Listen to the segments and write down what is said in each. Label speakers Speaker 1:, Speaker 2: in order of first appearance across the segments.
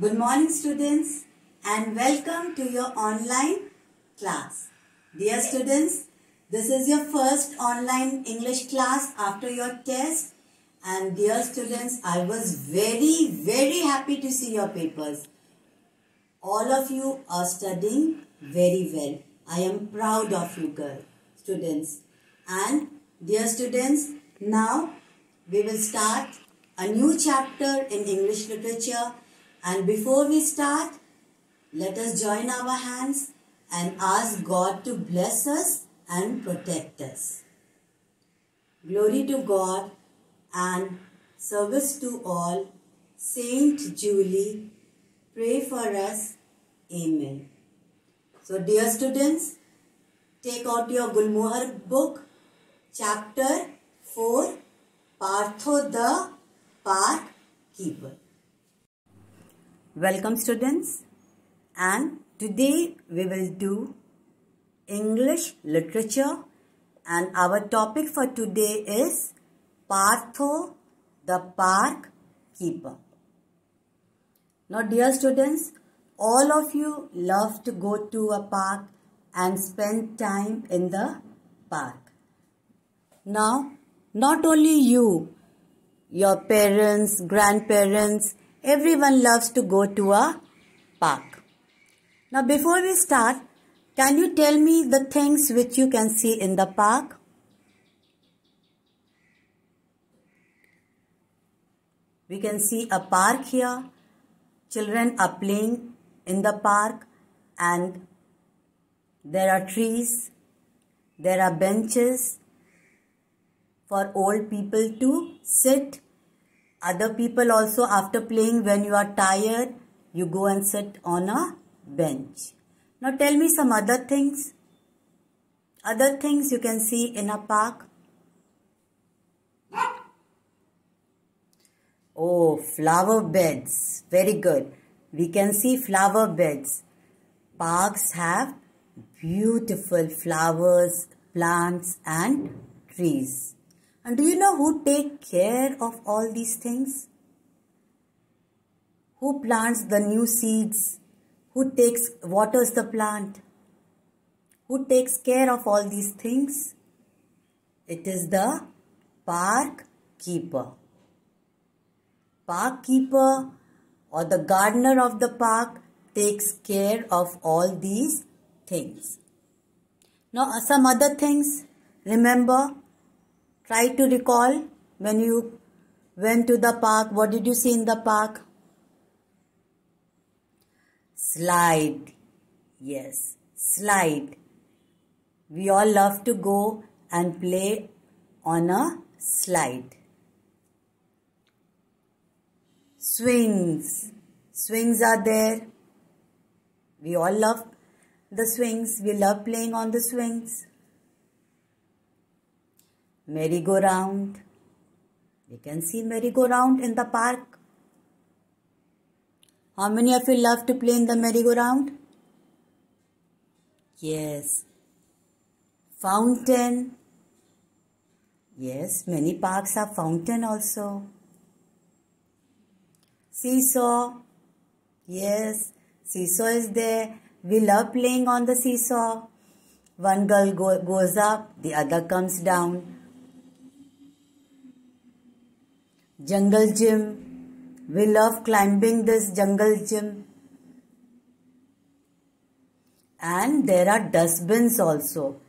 Speaker 1: Good morning students and welcome to your online class. Dear students, this is your first online English class after your test, and dear students, I was very happy to see your papers. All of you are studying very well. I am proud of you students. And dear students, now we will start a new chapter in English literature. And before we start, let us join our hands and ask God to bless us and protect us. Glory to God and service to all. Saint Julie, pray for us. Amen. So dear students, take out your Gulmohar book, chapter 4, Partho the Park Keeper. Welcome students, and today we will do English literature, and our topic for today is Partho the Park Keeper. Now dear students, all of you love to go to a park and spend time in the park. Now, not only you, your parents, grandparents, everyone loves to go to a park. Now before we start, can you tell me the things which you can see in the park? We can see a park here. Children are playing in the park and there are trees, there are benches for old people to sit. Other people also, after playing, when you are tired, you go and sit on a bench. Now tell me some other things. Other things you can see in a park. Oh, flower beds. Very good. We can see flower beds. Parks have beautiful flowers, plants and trees. And do you know who take care of all these things? Who plants the new seeds? Who waters the plant? Who takes care of all these things? It is the park keeper. Park keeper or the gardener of the park takes care of all these things. Now some other things, remember? Try to recall when you went to the park. What did you see in the park? Slide. Yes, slide. We all love to go and play on a slide. Swings. Swings are there. We all love the swings. We love playing on the swings. Merry-go-round. We can see merry-go-round in the park. How many of you love to play in the merry-go-round? Yes. Fountain. Yes, many parks have fountain also. Seesaw. Yes, seesaw is there. We love playing on the seesaw. One girl goes up, the other comes down. Jungle gym. We love climbing this jungle gym. And there are dustbins also.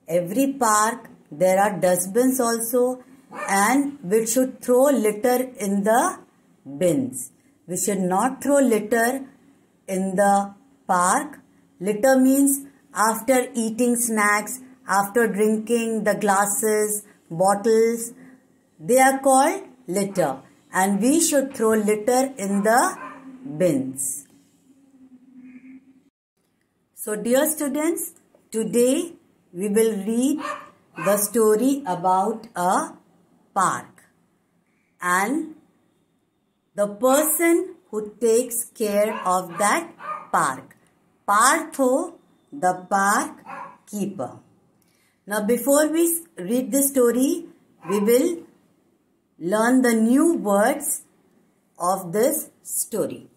Speaker 1: Every park there are dustbins also, and we should throw litter in the bins. We should not throw litter in the park. Litter means after eating snacks, after drinking the glasses, bottles, they are called litter, and we should throw litter in the bins. So dear students, today we will read the story about a park and the person who takes care of that park. Partho the Park Keeper. Now before we read the story, we will learn the new words of this story.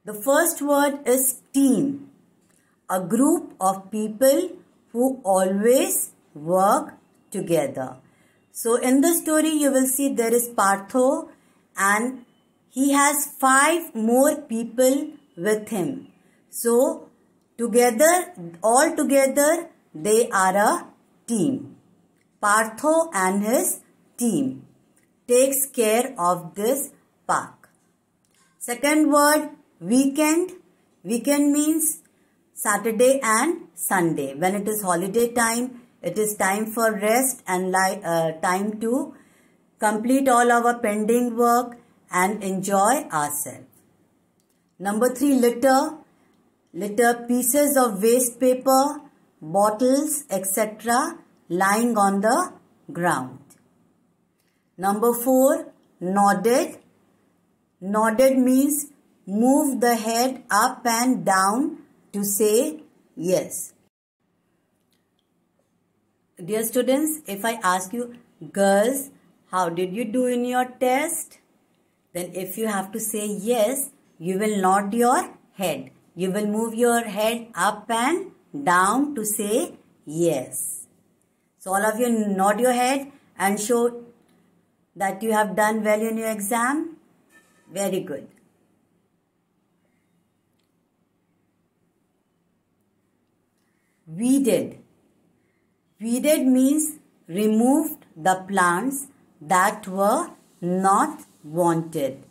Speaker 1: The first word is team, a group of people who always work together. So in the story you will see there is Partho and he has 5 more people with him. So all together they are a team. Partho and his team takes care of this park. Second word, weekend. Weekend means Saturday and Sunday. When it is holiday time, it is time for rest and time to complete all our pending work and enjoy ourselves. Number 3, litter. Litter, pieces of waste paper, bottles, etc. lying on the ground. Number 4, nodded. Nodded means move the head up and down to say yes. Dear students, if I ask you, girls, how did you do in your test? Then if you have to say yes, you will nod your head. You will move your head up and down to say yes. So all of you nod your head and show that you have done well in your exam. Very good. Weeded. Weeded means removed the plants that were not wanted.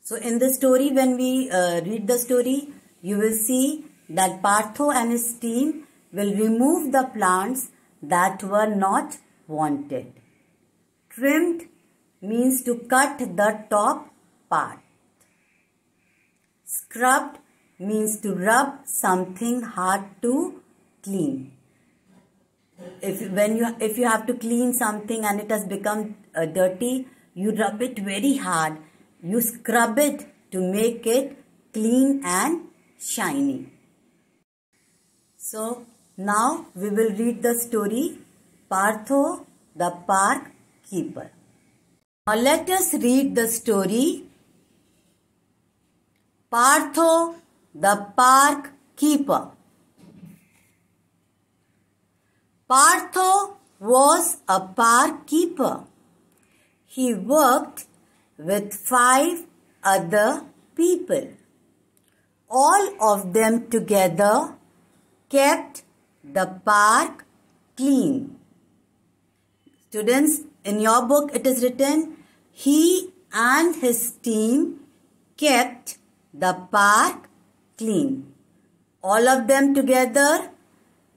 Speaker 1: So in the story, when we read the story, you will see that Partho and his team will remove the plants that were not wanted. Trimmed means to cut the top part. Scrubbed means to rub something hard to clean. If you have to clean something and it has become dirty, you rub it very hard. You scrub it to make it clean and shiny. So now we will read the story, Partho the Park Keeper. Now let us read the story, Partho the Park Keeper. Partho was a park keeper. He worked with 5 other people. All of them together kept the park clean. Students, in your book it is written, he and his team kept the park clean. All of them together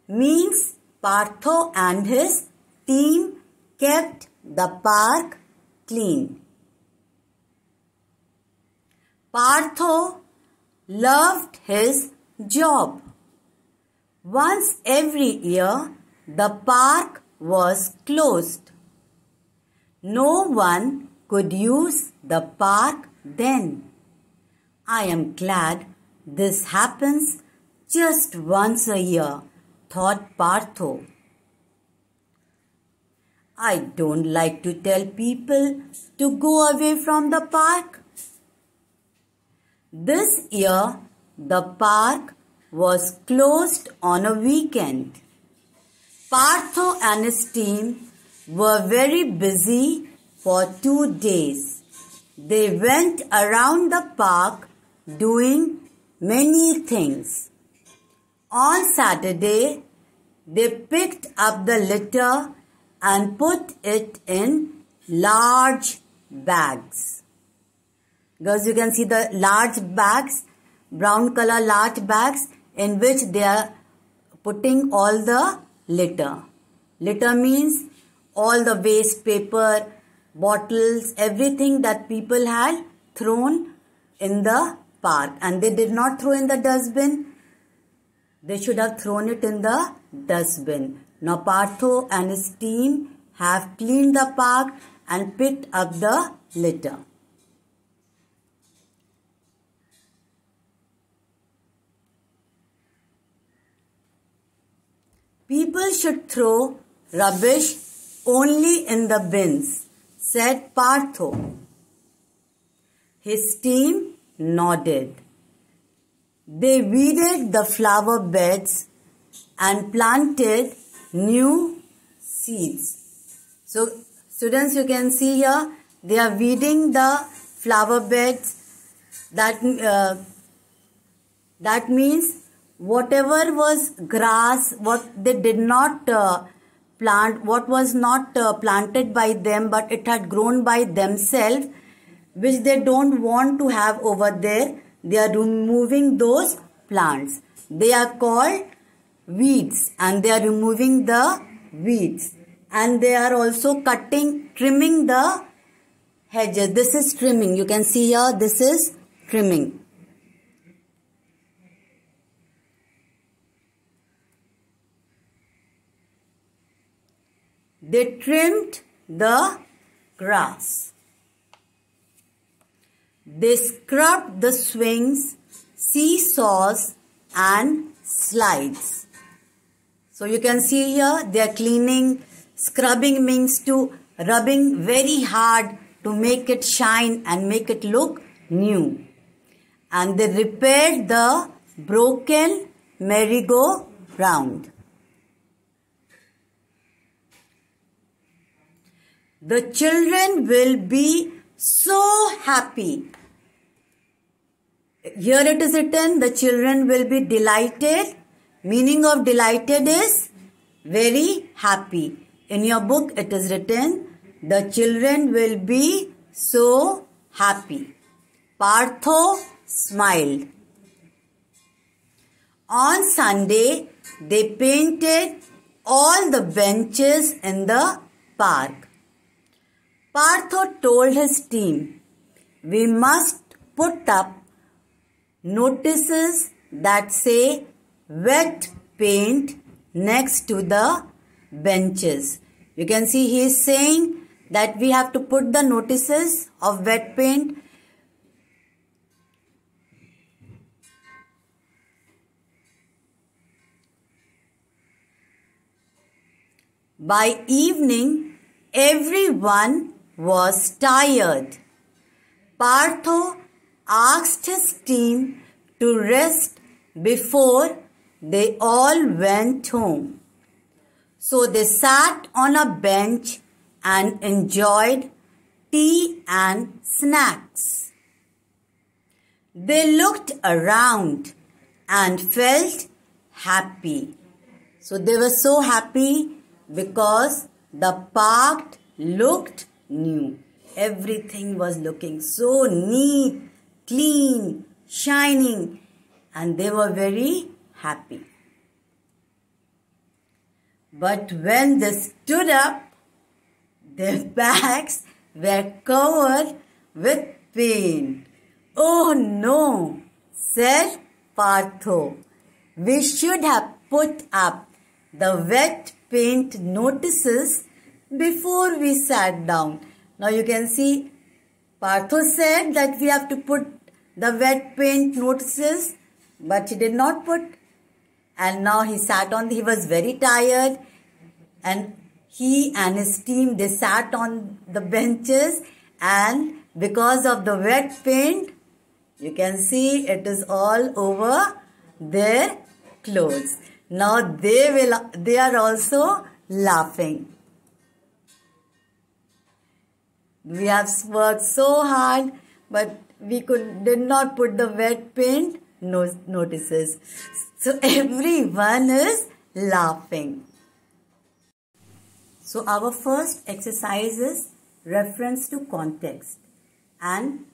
Speaker 1: means Partho and his team kept the park clean. Partho loved his job. Once every year, the park was closed. No one could use the park then. I am glad this happens just once a year, thought Partho. I don't like to tell people to go away from the park. This year, the park was closed on a weekend. Partho and his team were very busy for 2 days. They went around the park doing many things. On Saturday, they picked up the litter and put it in large bags. Girls, you can see the large bags, brown color large bags in which they are putting all the litter. Litter means all the waste paper, bottles, everything that people had thrown in the park. And they did not throw in the dustbin. They should have thrown it in the dustbin. Now Partho and his team have cleaned the park and picked up the litter. People should throw rubbish only in the bins, said Partho. His team nodded. They weeded the flower beds and planted new seeds. So students, you can see here, they are weeding the flower beds. That means whatever was grass, what they did not plant, what was not planted by them, but it had grown by themselves, which they don't want to have over there, they are removing those plants. They are called weeds, and they are removing the weeds. And they are also trimming the hedges. This is trimming. You can see here, this is trimming. They trimmed the grass. They scrubbed the swings, seesaws and slides. So you can see here, they are cleaning. Scrubbing means to rubbing very hard to make it shine and make it look new. And they repaired the broken merry-go-round. The children will be so happy. Here it is written, the children will be delighted. Meaning of delighted is very happy. In your book it is written, the children will be so happy. Partho smiled. On Sunday, they painted all the benches in the park. Partho told his team, we must put up notices that say wet paint next to the benches. You can see he is saying that we have to put the notices of wet paint by evening. Everyone was tired. Partho asked his team to rest before they all went home. So they sat on a bench and enjoyed tea and snacks. They looked around and felt happy. So they were so happy because the park looked new. Everything was looking so neat, clean, shining, and they were very happy. But when they stood up, their backs were covered with paint. Oh no, said Partho. We should have put up the wet paint notices before we sat down. Now you can see Partho said that we have to put the wet paint notices, but he did not put. And now he was very tired, and he and his team, they sat on the benches, and because of the wet paint, you can see it is all over their clothes. Now they are also laughing. We have worked so hard, but we did not put the wet paint notices. So everyone is laughing. So our first exercise is reference to context. And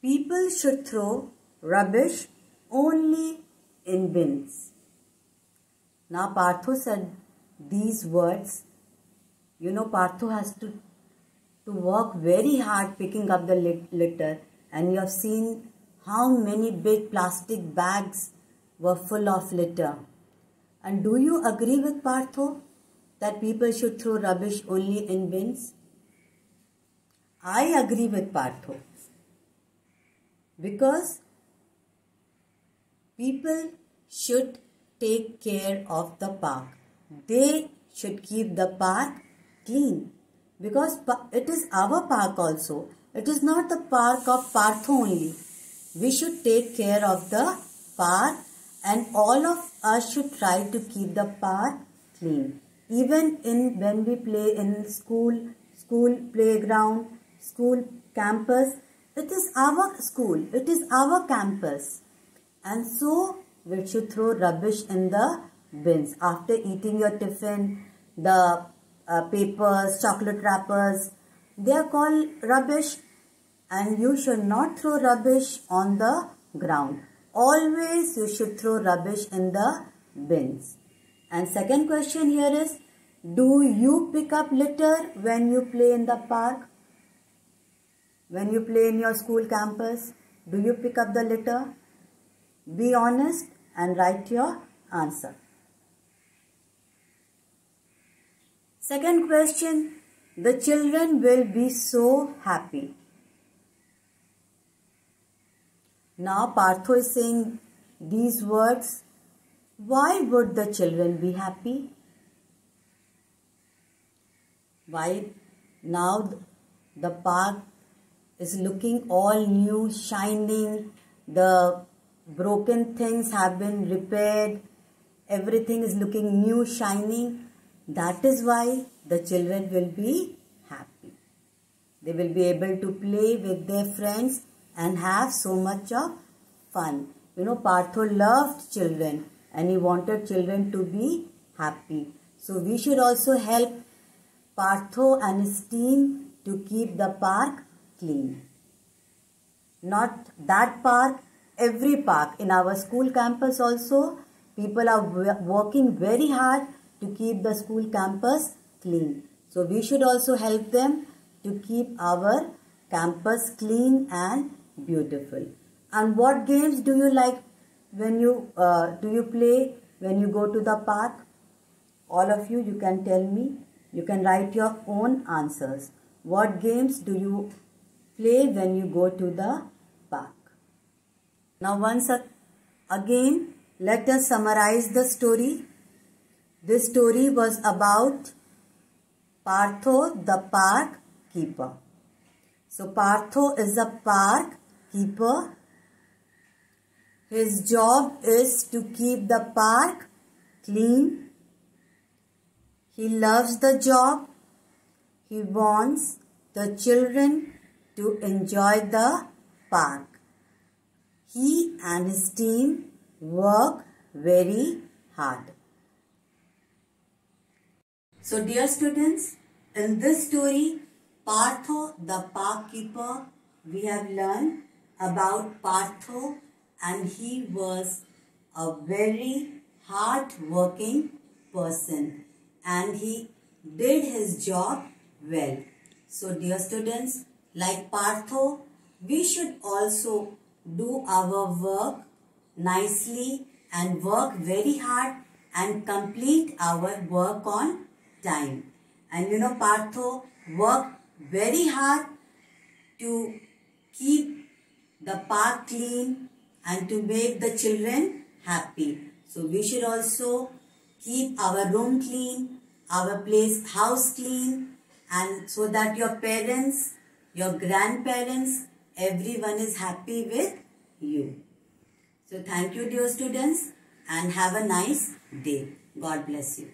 Speaker 1: people should throw rubbish only in bins. Now Partho said these words. You know, Partho has to work very hard picking up the litter, and you have seen how many big plastic bags were full of litter. And do you agree with Partho that people should throw rubbish only in bins? I agree with Partho, because people should take care of the park. They should keep the park clean, because it is our park also. It is not the park of Partho only. we should take care of the park, and all of us should try to keep the park clean. Even when we play in school playground, school campus, it is our school, it is our campus. And so we should throw rubbish in the bins. After eating your tiffin, the papers, chocolate wrappers, they are called rubbish, and you should not throw rubbish on the ground. Always you should throw rubbish in the bins. And second question here is, do you pick up litter when you play in the park? When you play in your school campus, do you pick up the litter? Be honest and write your answer. Second question, the children will be so happy. Now Partho is saying these words. Why would the children be happy? Why? Now the park is looking all new, shining. The broken things have been repaired. Everything is looking new, shining. That is why the children will be happy. They will be able to play with their friends and have so much of fun. You know, Partho loved children and he wanted children to be happy. So we should also help Partho and his team to keep the park clean. Not that park, every park. In our school campus also, people are working very hard to keep the school campus clean. So we should also help them to keep our campus clean and beautiful. And what games do you like when you play when you go to the park? All of you can tell me. You can write your own answers. What games do you play when you go to the park? Now once again, let us summarize the story. This story was about Partho, the park keeper. So Partho is a park keeper. His job is to keep the park clean. He loves the job. He wants the children to enjoy the park. He and his team work very hard. So dear students, in this story, Partho, the park keeper, we have learned about Partho, and he was a very hard-working person and he did his job well. So dear students, like Partho, we should also do our work nicely and work very hard and complete our work on time. And you know, Partho worked very hard to keep the park clean and to make the children happy. So we should also keep our room clean, our house clean, and so that your parents, your grandparents, everyone is happy with you. So thank you dear students and have a nice day. God bless you.